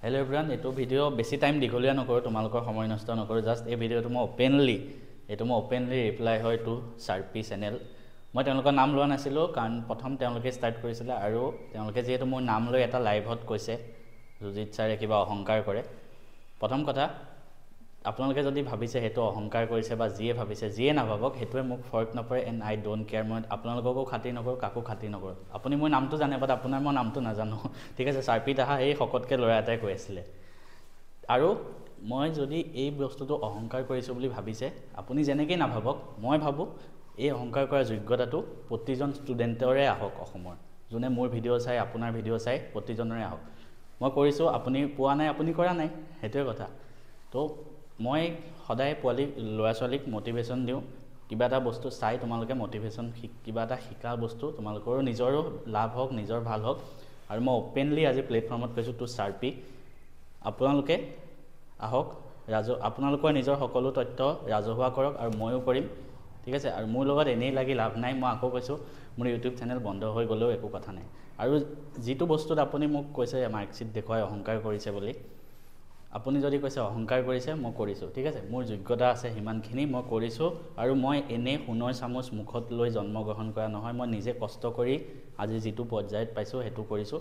Hello' everyone, এইটো video' বেছি time দীঘলীয়া নকৰোঁ, তোমালোকৰ সময় নষ্ট নকৰোঁ। জাষ্ট এই ভিডিঅ'টো মই অপেনলি ৰিপ্লাই হয় টু চাৰ্পি চেনেল। মই তেওঁলোকৰ নাম লোৱা নাছিলোঁ, কাৰণ প্ৰথম তেওঁলোকে ষ্টাৰ্ট কৰিছিলে, আৰু তেওঁলোকে যিহেতু মোৰ নাম লৈ এটা লাইভত কৈছে সুজিত ছাৰে কিবা অহংকাৰ কৰে। প্ৰথম কথা, আপোনালোকে যদি ভাবিছে সেইটো অহংকাৰ কৰিছে বা যিয়ে ভাবিছে, যিয়ে নাভাবক, সেইটোৱে মোক ফৰক নপৰে। And I don't care. মই আপোনালোককো খাতিৰ নকৰোঁ, কাকো খাতিৰ নকৰোঁ। আপুনি মোৰ নামটো জানে, বাট আপোনাৰ মই নামটো নাজানো। ঠিক আছে, চাৰ্পিত আহা এই শকতকৈ ল'ৰা এটাই কৈ আছিলে। আৰু মই যদি এই বস্তুটো অহংকাৰ কৰিছোঁ বুলি ভাবিছে, আপুনি যেনেকেই নাভাবক, মই ভাবোঁ এই অহংকাৰ কৰাৰ যোগ্যতাটো প্ৰতিজন ষ্টুডেণ্টৰে আহক। অসমৰ যোনে মোৰ ভিডিঅ' চাই, আপোনাৰ ভিডিঅ' চাই, প্ৰতিজনৰে আহক। মই কৰিছোঁ, আপুনি পোৱা নাই, আপুনি কৰা নাই, সেইটোৱে কথা। তো মই সদায় ল'ৰা ছোৱালীক মটিভেশ্যন দিওঁ। কিবা এটা বস্তু চাই তোমালোকে মটিভেশ্যন কিবা এটা শিকা বস্তু তোমালোকৰো নিজৰো লাভ হওক, নিজৰ ভাল হওক। আৰু মই অপেনলি আজি প্লেটফৰ্মত কৈছোঁ টু চাৰ্পি, আপোনালোকে আহক। আপোনালোকৰ নিজৰ সকলো তথ্য ৰাজহুৱা কৰক, আৰু ময়ো কৰিম। ঠিক আছে, আৰু মোৰ লগত এনেই লাগি লাভ নাই। মই আকৌ কৈছোঁ, মোৰ ইউটিউব চেনেল বন্ধ হৈ গ'লেও একো কথা নাই। আৰু যিটো বস্তুত আপুনি মোক কৈছে মাৰ্কশ্বিট দেখুৱাই অহংকাৰ কৰিছে বুলি, আপুনি যদি কৈছে অহংকাৰ কৰিছে, মই কৰিছোঁ। ঠিক আছে, মোৰ যোগ্যতা আছে সিমানখিনি, মই কৰিছোঁ। আৰু মই এনেই সোণৰ চামুচ মুখত লৈ জন্মগ্ৰহণ কৰা নহয়, মই নিজে কষ্ট কৰি আজি যিটো পৰ্যায়ত পাইছোঁ সেইটো কৰিছোঁ।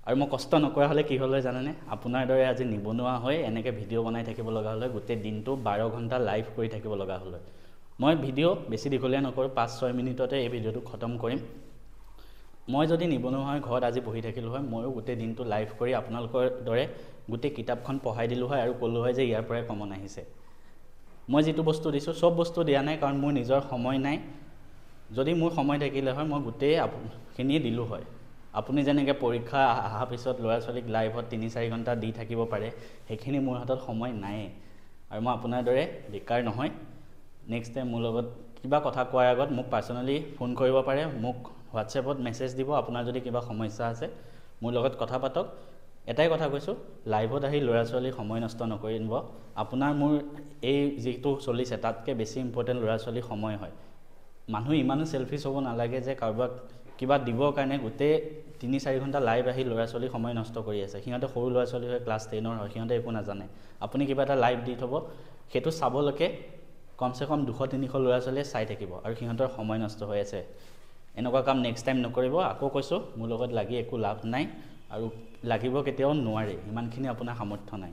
আৰু মই কষ্ট নকৰা হ'লে কি হ'ল হয় জানেনে? আপোনাৰ দৰে আজি নিবনুৱা হৈ এনেকৈ ভিডিঅ' বনাই থাকিব লগা হ'লে, গোটেই দিনটো 12 ঘণ্টা লাইভ কৰি থাকিব লগা হ'লে। মই ভিডিঅ' বেছি দীঘলীয়া নকৰোঁ, 5-6 মিনিটতে এই ভিডিঅ'টো খতম কৰিম। মই যদি নিবনুৱা হৈ ঘৰত আজি বহি থাকিলোঁ হয়, ময়ো গোটেই দিনটো লাইভ কৰি আপোনালোকৰ দৰে গোটেই কিতাপখন পঢ়াই দিলোঁ হয়, আৰু ক'লোঁ হয় যে ইয়াৰ পৰাই কমন আহিছে। মই যিটো বস্তু দিছোঁ, চব বস্তু দিয়া নাই, কাৰণ মোৰ নিজৰ সময় নাই। যদি মোৰ সময় থাকিলে হয়, মই গোটেইখিনি দিলোঁ হয়। আপুনি যেনেকৈ পৰীক্ষা অহাৰ পিছত ল'ৰা ছোৱালীক লাইভত 3-4 ঘণ্টা দি থাকিব পাৰে, সেইখিনি মোৰ হাতত সময় নায়েই। আৰু মই আপোনাৰ দৰে বেকাৰ নহয়। নেক্সট টাইম মোৰ লগত কিবা কথা কোৱাৰ আগত মোক পাৰ্চনেলি ফোন কৰিব পাৰে, মোক হোৱাটছএপত মেছেজ দিব। আপোনাৰ যদি কিবা সমস্যা আছে মোৰ লগত কথা পাতক। এটাই কথা কৈছোঁ, লাইভত আহি ল'ৰা ছোৱালীৰ সময় নষ্ট নকৰিব। আপোনাৰ মোৰ এই যিটো চলিছে তাতকৈ বেছি ইম্পৰ্টেণ্ট ল'ৰা ছোৱালীৰ সময় হয়। মানুহ ইমানো চেলফিছ হ'ব নালাগে যে কাৰোবাক কিবা দিবৰ কাৰণে গোটেই 3-4 ঘণ্টা লাইভ আহি ল'ৰা ছোৱালীৰ সময় নষ্ট কৰি আছে। সিহঁতে সৰু ল'ৰা ছোৱালী হয়, ক্লাছ 10ৰ হয়, সিহঁতে একো নাজানে। আপুনি কিবা এটা লাইভ দি থ'ব, সেইটো চাবলৈকে কমচে কম 200-300 ল'ৰা ছোৱালীয়ে চাই থাকিব, আৰু সিহঁতৰ সময় নষ্ট হৈ আছে। এনেকুৱা কাম নেক্সট টাইম নকৰিব। আকৌ কৈছোঁ, মোৰ লগত লাগি একো লাভ নাই, আৰু লাগিব কেতিয়াও নোৱাৰে, ইমানখিনি আপোনাৰ সামৰ্থ্য নাই।